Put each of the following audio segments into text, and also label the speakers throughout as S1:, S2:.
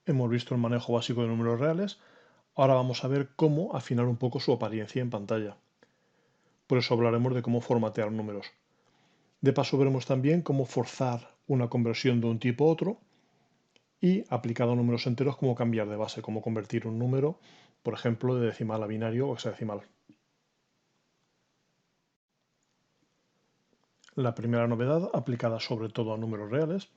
S1: Hemos visto el manejo básico de números reales, ahora vamos a ver cómo afinar un poco su apariencia en pantalla. Por eso hablaremos de cómo formatear números. De paso veremos también cómo forzar una conversión de un tipo a otro y, aplicado a números enteros, cómo cambiar de base, cómo convertir un número, por ejemplo, de decimal a binario o hexadecimal. La primera novedad, aplicada sobre todo a números reales,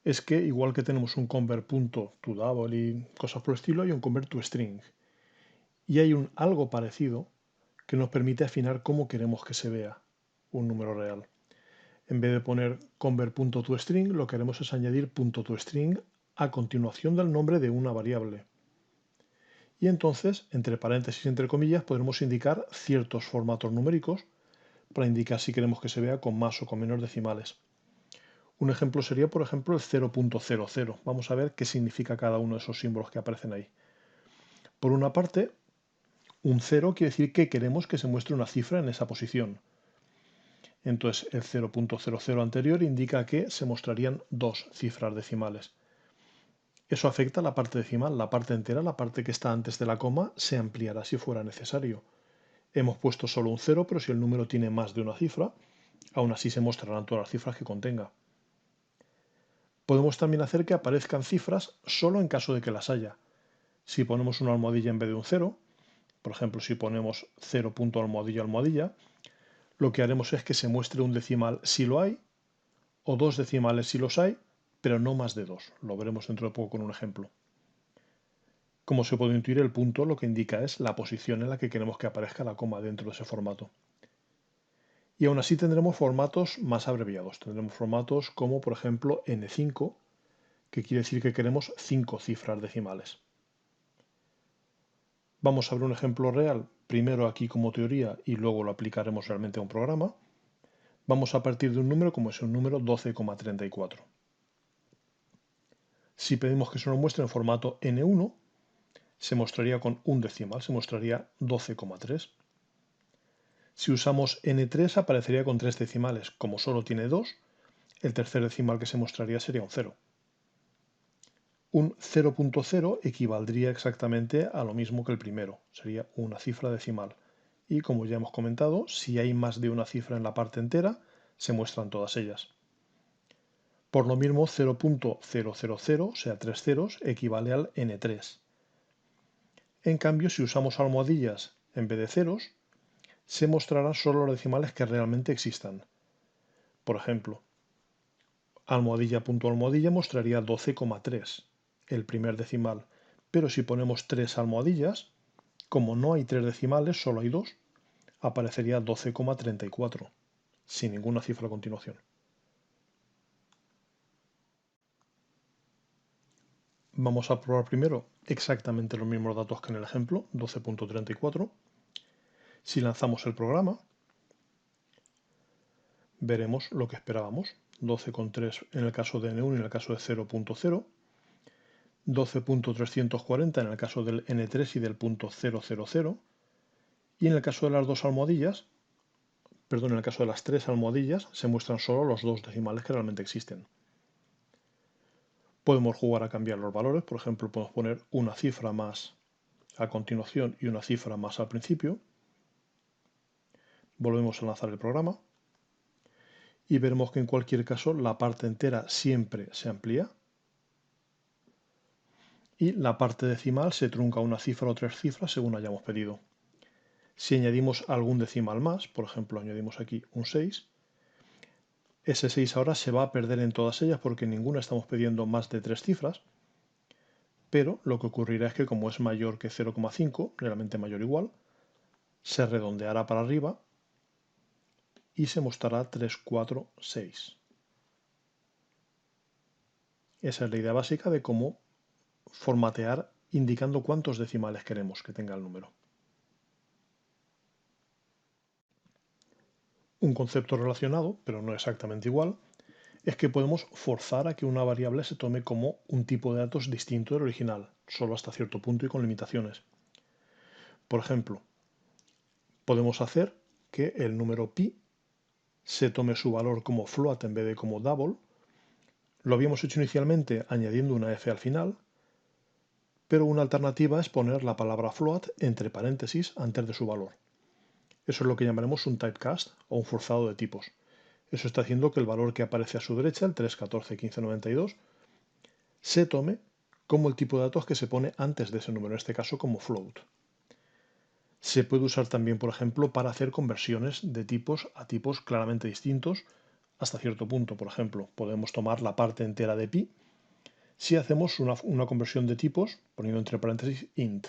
S1: es que igual que tenemos un convert.toDouble y cosas por el estilo, hay un convert.toString. Y hay un algo parecido que nos permite afinar cómo queremos que se vea un número real. En vez de poner convert.toString, lo que haremos es añadir .toString a continuación del nombre de una variable. Y entonces, entre paréntesis y entre comillas, podremos indicar ciertos formatos numéricos para indicar si queremos que se vea con más o con menos decimales. Un ejemplo sería, por ejemplo, el 0.00. Vamos a ver qué significa cada uno de esos símbolos que aparecen ahí. Por una parte, un 0 quiere decir que queremos que se muestre una cifra en esa posición. Entonces, el 0.00 anterior indica que se mostrarían dos cifras decimales. Eso afecta a la parte decimal, la parte entera, la parte que está antes de la coma, se ampliará si fuera necesario. Hemos puesto solo un 0, pero si el número tiene más de una cifra, aún así se mostrarán todas las cifras que contenga. Podemos también hacer que aparezcan cifras solo en caso de que las haya. Si ponemos una almohadilla en vez de un 0, por ejemplo, si ponemos 0. Almohadilla almohadilla, lo que haremos es que se muestre un decimal si lo hay, o dos decimales si los hay, pero no más de dos. Lo veremos dentro de poco con un ejemplo. Como se puede intuir, el punto lo que indica es la posición en la que queremos que aparezca la coma dentro de ese formato. Y aún así tendremos formatos más abreviados. Tendremos formatos como, por ejemplo, N5, que quiere decir que queremos 5 cifras decimales. Vamos a ver un ejemplo real, primero aquí como teoría y luego lo aplicaremos realmente a un programa. Vamos a partir de un número como es un número 12,34. Si pedimos que se nos muestre en formato N1, se mostraría con un decimal, se mostraría 12,3. Si usamos N3 aparecería con tres decimales. Como solo tiene dos, el tercer decimal que se mostraría sería un 0. Un 0.0 equivaldría exactamente a lo mismo que el primero, sería una cifra decimal. Y como ya hemos comentado, si hay más de una cifra en la parte entera, se muestran todas ellas. Por lo mismo, 0.000, o sea, tres ceros, equivale al N3. En cambio, si usamos almohadillas en vez de ceros, se mostrarán solo los decimales que realmente existan. Por ejemplo, almohadilla mostraría 12,3, el primer decimal, pero si ponemos tres almohadillas, como no hay tres decimales, solo hay dos, aparecería 12,34, sin ninguna cifra a continuación. Vamos a probar primero exactamente los mismos datos que en el ejemplo, 12.34. Si lanzamos el programa, veremos lo que esperábamos, 12,3 en el caso de N1 y en el caso de 0.0, 12.340 en el caso del N3 y del punto 000, y en el caso de las dos almohadillas, perdón, en el caso de las tres almohadillas, se muestran solo los dos decimales que realmente existen. Podemos jugar a cambiar los valores, por ejemplo, podemos poner una cifra más a continuación y una cifra más al principio. Volvemos a lanzar el programa y veremos que en cualquier caso la parte entera siempre se amplía y la parte decimal se trunca una cifra o tres cifras según hayamos pedido. Si añadimos algún decimal más, por ejemplo, añadimos aquí un 6, ese 6 ahora se va a perder en todas ellas porque en ninguna estamos pidiendo más de tres cifras, pero lo que ocurrirá es que como es mayor que 0,5, realmente mayor o igual, se redondeará para arriba y se mostrará 3, 4, 6. Esa es la idea básica de cómo formatear indicando cuántos decimales queremos que tenga el número. Un concepto relacionado, pero no exactamente igual, es que podemos forzar a que una variable se tome como un tipo de datos distinto del original, solo hasta cierto punto y con limitaciones. Por ejemplo, podemos hacer que el número pi se tome su valor como float en vez de como double. Lo habíamos hecho inicialmente añadiendo una f al final, pero una alternativa es poner la palabra float entre paréntesis antes de su valor. Eso es lo que llamaremos un typecast o un forzado de tipos. Eso está haciendo que el valor que aparece a su derecha, el 3141592, se tome como el tipo de datos que se pone antes de ese número, en este caso como float. Se puede usar también, por ejemplo, para hacer conversiones de tipos a tipos claramente distintos hasta cierto punto. Por ejemplo, podemos tomar la parte entera de pi si hacemos una conversión de tipos poniendo entre paréntesis int.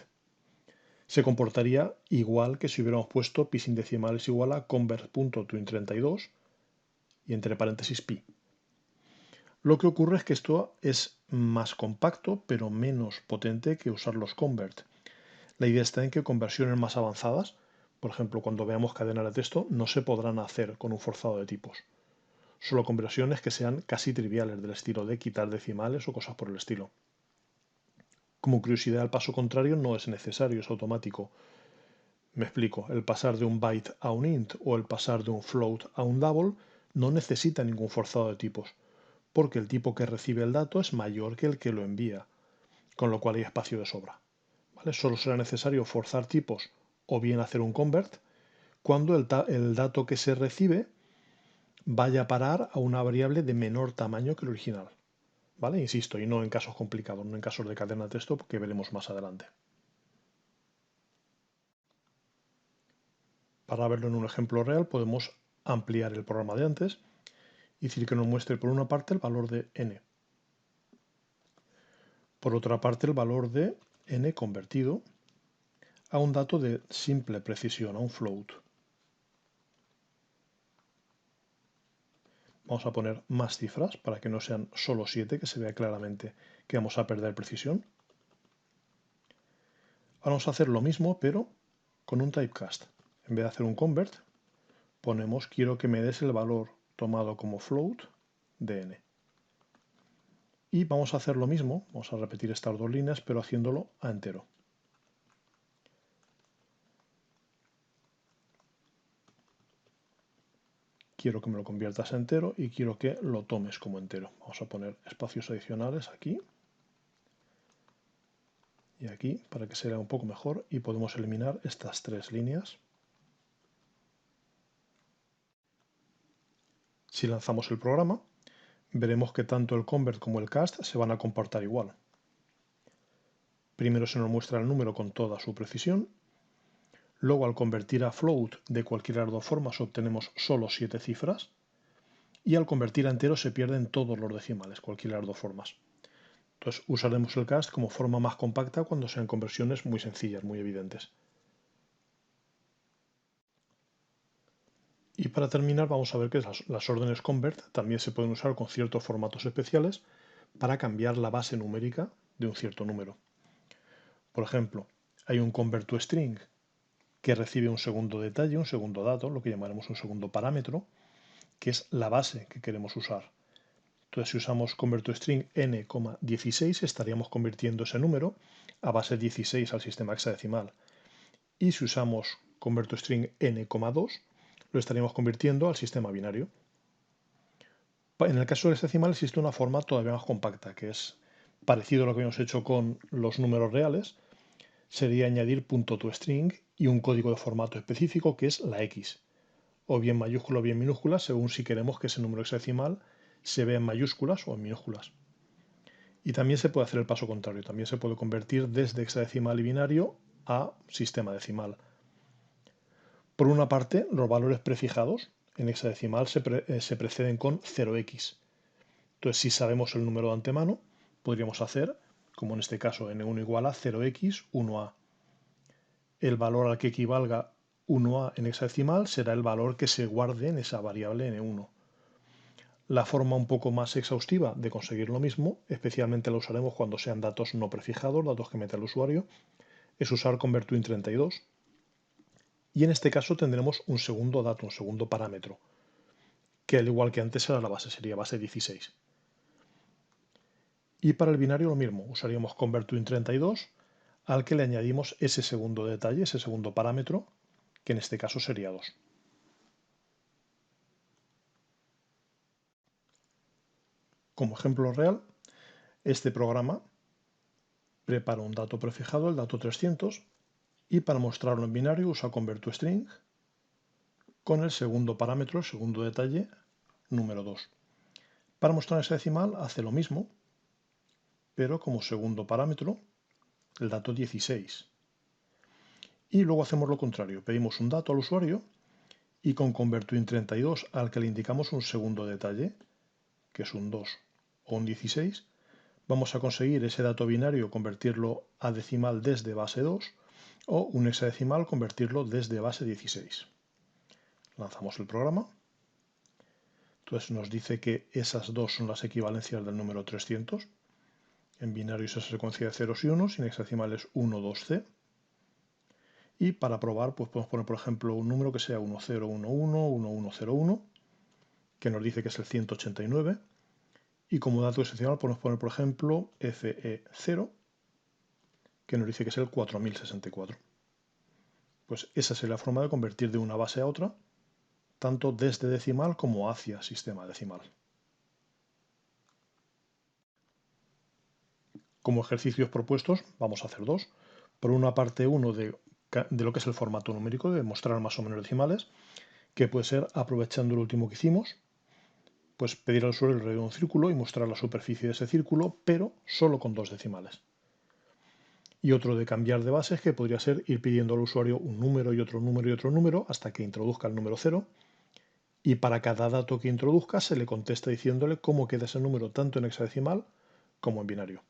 S1: Se comportaría igual que si hubiéramos puesto pi sin decimal es igual a convert.twin32 y entre paréntesis pi. Lo que ocurre es que esto es más compacto, pero menos potente que usar los convert. La idea está en que conversiones más avanzadas, por ejemplo, cuando veamos cadenas de texto, no se podrán hacer con un forzado de tipos. Solo conversiones que sean casi triviales, del estilo de quitar decimales o cosas por el estilo. Como curiosidad, el paso contrario no es necesario, es automático. Me explico, el pasar de un byte a un int o el pasar de un float a un double no necesita ningún forzado de tipos, porque el tipo que recibe el dato es mayor que el que lo envía, con lo cual hay espacio de sobra. ¿Vale? Solo será necesario forzar tipos o bien hacer un convert cuando el dato que se recibe vaya a parar a una variable de menor tamaño que el original. ¿Vale? Insisto, y no en casos complicados, no en casos de cadena de texto que veremos más adelante. Para verlo en un ejemplo real podemos ampliar el programa de antes y decir que nos muestre por una parte el valor de n, por otra parte el valor de n convertido a un dato de simple precisión, a un float. Vamos a poner más cifras para que no sean solo 7, que se vea claramente que vamos a perder precisión. Vamos a hacer lo mismo, pero con un typecast. En vez de hacer un convert, ponemos quiero que me des el valor tomado como float de n. Y vamos a hacer lo mismo, vamos a repetir estas dos líneas, pero haciéndolo a entero. Quiero que me lo conviertas a entero y quiero que lo tomes como entero. Vamos a poner espacios adicionales aquí y aquí para que se vea un poco mejor y podemos eliminar estas tres líneas. Si lanzamos el programa, veremos que tanto el convert como el cast se van a comportar igual. Primero se nos muestra el número con toda su precisión. Luego, al convertir a float de cualquiera de las dos formas, obtenemos solo 7 cifras. Y al convertir a entero se pierden todos los decimales, cualquiera de las dos formas. Entonces usaremos el cast como forma más compacta cuando sean conversiones muy sencillas, muy evidentes. Y para terminar vamos a ver que las órdenes convert también se pueden usar con ciertos formatos especiales para cambiar la base numérica de un cierto número. Por ejemplo, hay un convert to string que recibe un segundo detalle, un segundo dato, lo que llamaremos un segundo parámetro, que es la base que queremos usar. Entonces, si usamos convert to string n,16, estaríamos convirtiendo ese número a base 16 al sistema hexadecimal. Y si usamos convert to string n,2, lo estaríamos convirtiendo al sistema binario. En el caso del hexadecimal existe una forma todavía más compacta, que es parecido a lo que hemos hecho con los números reales, sería añadir .toString y un código de formato específico que es la X, o bien mayúscula o bien minúscula, según si queremos que ese número hexadecimal se vea en mayúsculas o en minúsculas. Y también se puede hacer el paso contrario, también se puede convertir desde hexadecimal y binario a sistema decimal. Por una parte, los valores prefijados en hexadecimal se preceden con 0x. Entonces, si sabemos el número de antemano, podríamos hacer, como en este caso n1 igual a 0x1a. El valor al que equivalga 1a en hexadecimal será el valor que se guarde en esa variable n1. La forma un poco más exhaustiva de conseguir lo mismo, especialmente la usaremos cuando sean datos no prefijados, datos que mete el usuario, es usar convertWin32. Y en este caso tendremos un segundo dato, un segundo parámetro, que al igual que antes era la base, sería base 16. Y para el binario lo mismo, usaríamos convertWin32 al que le añadimos ese segundo detalle, ese segundo parámetro, que en este caso sería 2. Como ejemplo real, este programa Prepara un dato prefijado, el dato 300, y para mostrarlo en binario usa convert_to_string con el segundo parámetro, el segundo detalle, número 2. Para mostrar hexadecimal hace lo mismo, pero como segundo parámetro, el dato 16. Y luego hacemos lo contrario, pedimos un dato al usuario y con convert_to_int32, al que le indicamos un segundo detalle, que es un 2 o un 16, vamos a conseguir ese dato binario convertirlo a decimal desde base 2 o un hexadecimal convertirlo desde base 16. Lanzamos el programa. Entonces nos dice que esas dos son las equivalencias del número 300. En binario es esa secuencia de ceros y unos, y en hexadecimales 1, 2C. Y para probar, pues podemos poner, por ejemplo, un número que sea 1011, 1101, que nos dice que es el 189. Y como dato hexadecimal podemos poner, por ejemplo, FE0, que nos dice que es el 4064. Pues esa sería la forma de convertir de una base a otra, tanto desde decimal como hacia sistema decimal. Como ejercicios propuestos vamos a hacer dos. Por una parte, uno de lo que es el formato numérico, de mostrar más o menos decimales, que puede ser, aprovechando lo último que hicimos, pues pedir al usuario el radio de un círculo y mostrar la superficie de ese círculo, pero solo con dos decimales. Y otro de cambiar de bases, que podría ser ir pidiendo al usuario un número y otro número y otro número hasta que introduzca el número 0, y para cada dato que introduzca se le contesta diciéndole cómo queda ese número tanto en hexadecimal como en binario.